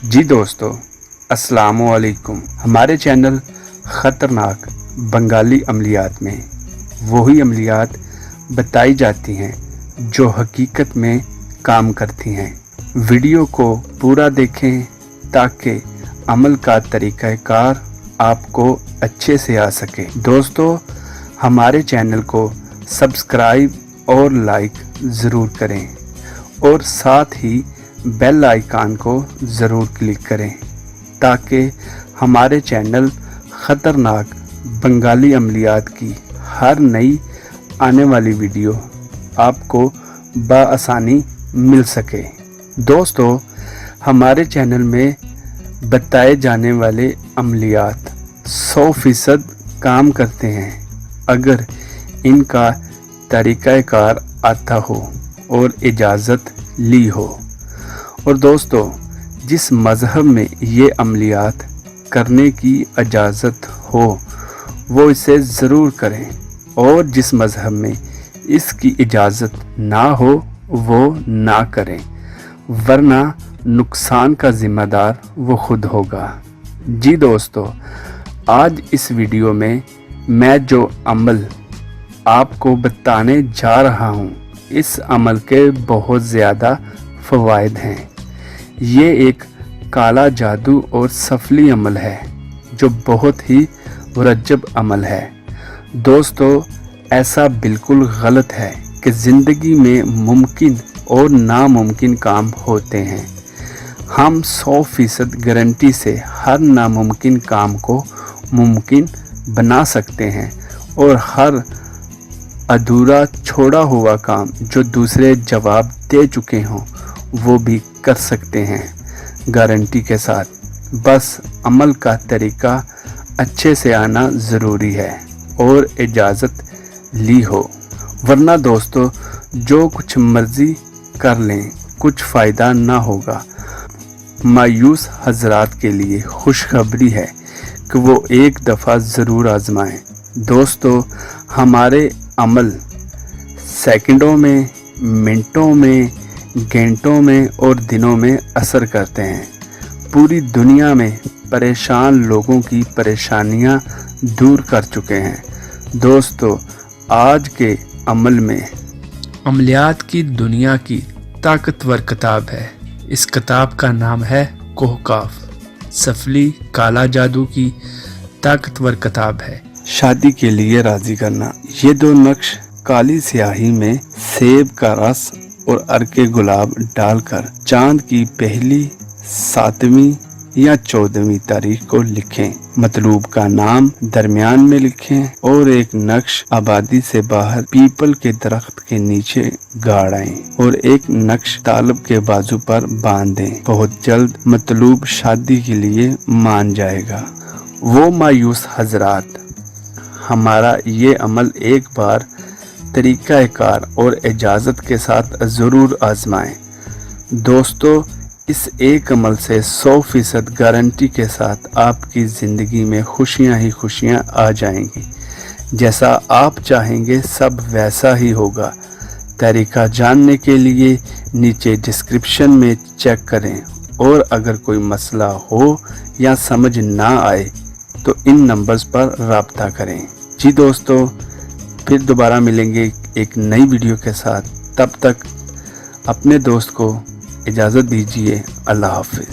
जी दोस्तों, अस्सलामुअलैकुम। हमारे चैनल ख़तरनाक बंगाली अमलियात में वही अमलियात बताई जाती हैं जो हकीकत में काम करती हैं। वीडियो को पूरा देखें ताकि अमल का तरीक़ाकार आपको अच्छे से आ सके। दोस्तों, हमारे चैनल को सब्सक्राइब और लाइक ज़रूर करें और साथ ही बेल आइकन को ज़रूर क्लिक करें ताकि हमारे चैनल ख़तरनाक बंगाली अमलियात की हर नई आने वाली वीडियो आपको बआसानी मिल सके। दोस्तों, हमारे चैनल में बताए जाने वाले अमलियात 100% काम करते हैं अगर इनका तरीक़ाकार आता हो और इजाज़त ली हो। और दोस्तों, जिस मज़हब में ये अमलियात करने की इजाज़त हो वो इसे ज़रूर करें और जिस मज़हब में इसकी इजाज़त ना हो वो ना करें, वरना नुकसान का ज़िम्मेदार वो खुद होगा। जी दोस्तों, आज इस वीडियो में मैं जो अमल आपको बताने जा रहा हूँ, इस अमल के बहुत ज़्यादा फ़वाइद हैं। ये एक काला जादू और सफली अमल है जो बहुत ही मुरज्जब अमल है। दोस्तों, ऐसा बिल्कुल गलत है कि ज़िंदगी में मुमकिन और नामुमकिन काम होते हैं। हम 100% गारंटी से हर नामुमकिन काम को मुमकिन बना सकते हैं और हर अधूरा छोड़ा हुआ काम जो दूसरे जवाब दे चुके हों वो भी कर सकते हैं गारंटी के साथ। बस अमल का तरीका अच्छे से आना ज़रूरी है और इजाज़त ली हो, वरना दोस्तों जो कुछ मर्ज़ी कर लें कुछ फ़ायदा ना होगा। मायूस हज़रात के लिए खुशखबरी है कि वो एक दफ़ा ज़रूर आज़माएं। दोस्तों, हमारे अमल सेकंडों में, मिनटों में, घंटों में और दिनों में असर करते हैं। पूरी दुनिया में परेशान लोगों की परेशानियां दूर कर चुके हैं। दोस्तों, आज के अमल में अमलियात की दुनिया की ताकतवर किताब है। इस किताब का नाम है कोहकाफ, सफली काला जादू की ताकतवर किताब है। शादी के लिए राज़ी करना। ये 2 नक्श काली स्याही में सेब का रस और अर्के गुलाब डालकर चांद की पहली, 7वीं या 14वीं तारीख को लिखें। मतलूब का नाम दरमियान में लिखें और एक नक्श आबादी से बाहर पीपल के दरख्त के नीचे गाड़ें और एक नक्श तालब के बाजू पर बांध दें। बहुत जल्द मतलूब शादी के लिए मान जाएगा। वो मायूस हजरात, हमारा ये अमल एक बार तरीक़ाकार और इजाज़त के साथ ज़रूर आज़माएं। दोस्तों, इस एक अमल से 100% गारंटी के साथ आपकी ज़िंदगी में खुशियां ही खुशियां आ जाएंगी। जैसा आप चाहेंगे सब वैसा ही होगा। तरीक़ा जानने के लिए नीचे डिस्क्रिप्शन में चेक करें और अगर कोई मसला हो या समझ ना आए तो इन नंबर्स पर राब्ता करें। जी दोस्तों, फिर दोबारा मिलेंगे एक नई वीडियो के साथ। तब तक अपने दोस्त को इजाज़त दीजिए। अल्लाह हाफ़िज़।